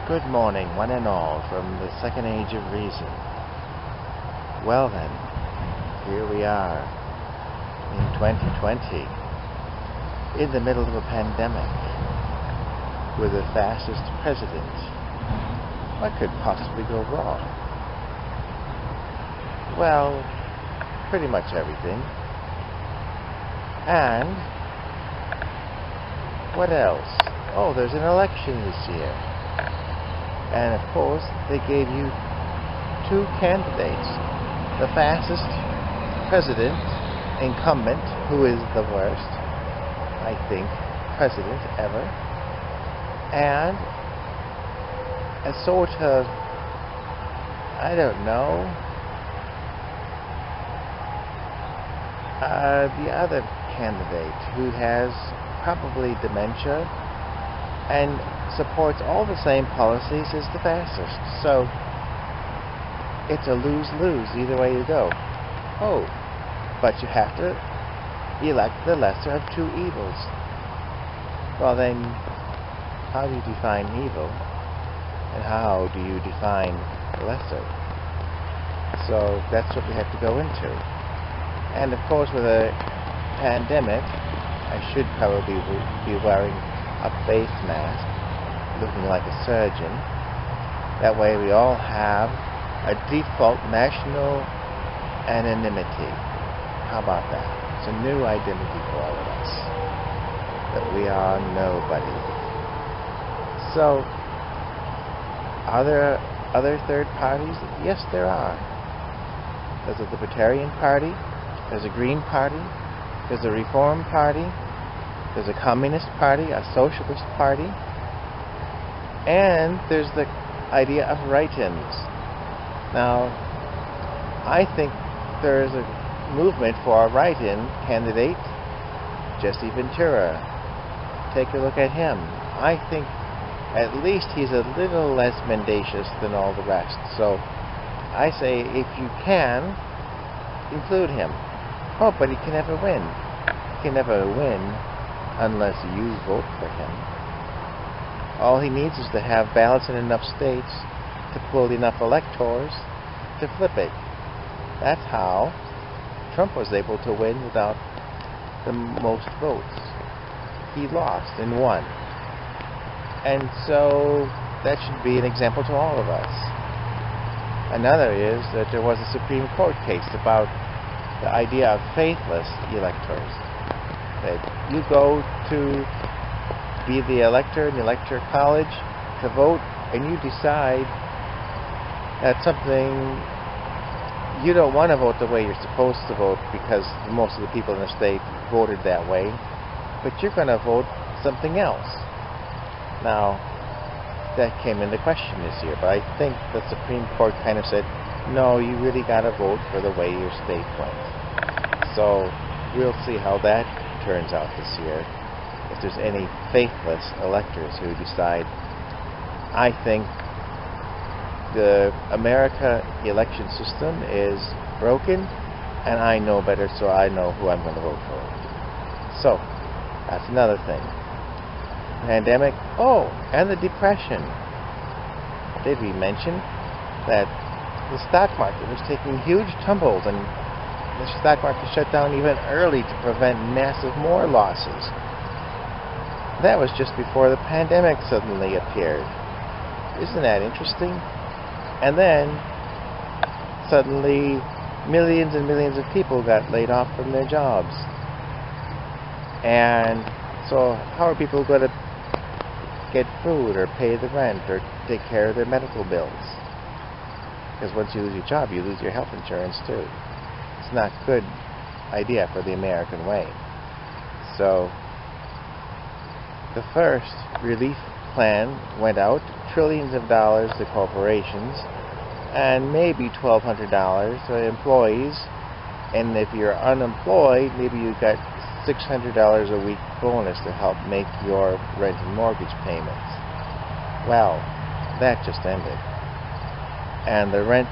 Good morning, one and all, from the second age of reason. Well then, here we are, in 2020, in the middle of a pandemic, with the fastest president. What could possibly go wrong? Well, pretty much everything. And, what else? Oh, there's an election this year. And of course, they gave you two candidates. The fastest president, incumbent, who is the worst, I think, president ever. And a sort of, I don't know, the other candidate who has probably dementia and supports all the same policies as the fastest. So it's a lose-lose either way you go. Oh, but you have to elect the lesser of two evils. Well then, how do you define evil? And how do you define lesser? So that's what we have to go into. And of course, with a pandemic, I should probably be wearing a face mask, looking like a surgeon. That way we all have a default national anonymity. How about that? It's a new identity for all of us, that we are nobody. So, are there other third parties? Yes, there are. There's a Libertarian Party, there's a Green Party, there's a Reform Party, there's a Communist Party, a Socialist Party, and there's the idea of write-ins. Now, I think there's a movement for a write-in candidate, Jesse Ventura. Take a look at him. I think at least he's a little less mendacious than all the rest. So I say, if you can, include him. Oh, but he can never win. He can never win unless you vote for him. All he needs is to have ballots in enough states to pull enough electors to flip it. That's how Trump was able to win without the most votes. He lost and won. And so that should be an example to all of us. Another is that there was a Supreme Court case about the idea of faithless electors. That you go to be the elector in the electoral college to vote, and you decide that something you don't want to vote the way you're supposed to vote because most of the people in the state voted that way, but you're going to vote something else. Now, that came into question this year, but I think the Supreme Court kind of said, no, you really got to vote for the way your state went. So we'll see how that turns out this year. If there's any faithless electors who decide, I think the America election system is broken, and I know better, so I know who I'm going to vote for. So, that's another thing. Pandemic, oh, and the Depression. Did we mention that the stock market was taking huge tumbles, and the stock market shut down even early to prevent massive more losses? That was just before the pandemic suddenly appeared. Isn't that interesting? And then, suddenly, millions and millions of people got laid off from their jobs. And so, how are people going to get food, or pay the rent, or take care of their medical bills? Because once you lose your job, you lose your health insurance too. It's not a good idea for the American way. So, the first relief plan went out, trillions of dollars to corporations, and maybe $1,200 to employees. And if you're unemployed, maybe you got $600 a week bonus to help make your rent and mortgage payments. Well, that just ended. And the rent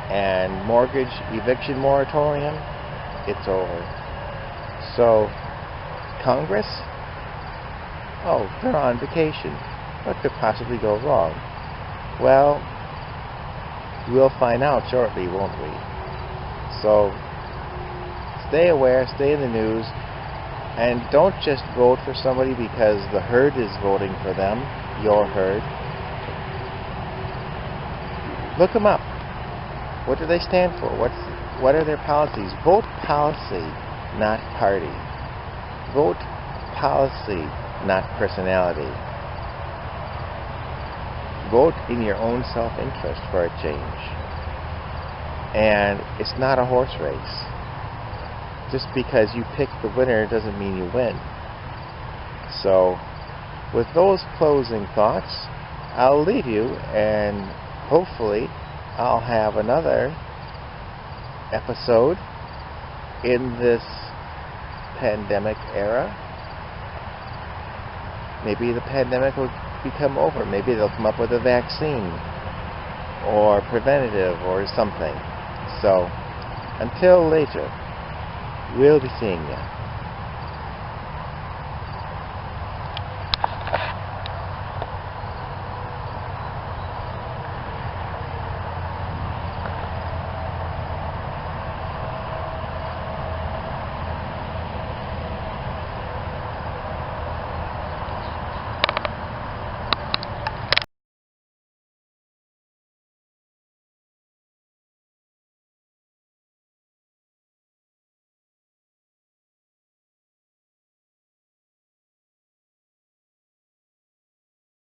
and mortgage eviction moratorium, it's over. So, Congress? Oh, they're on vacation. What could possibly go wrong? Well, we'll find out shortly, won't we? So, stay aware, stay in the news, and don't just vote for somebody because the herd is voting for them, your herd. Look them up. What do they stand for? What are their policies? Vote policy, not party. Vote policy, not personality. Vote in your own self-interest for a change. And it's not a horse race. Just because you pick the winner doesn't mean you win. So, with those closing thoughts, I'll leave you, and hopefully I'll have another episode in this pandemic era. Maybe the pandemic will become over. Maybe they'll come up with a vaccine or preventative or something. So, until later, we'll be seeing you.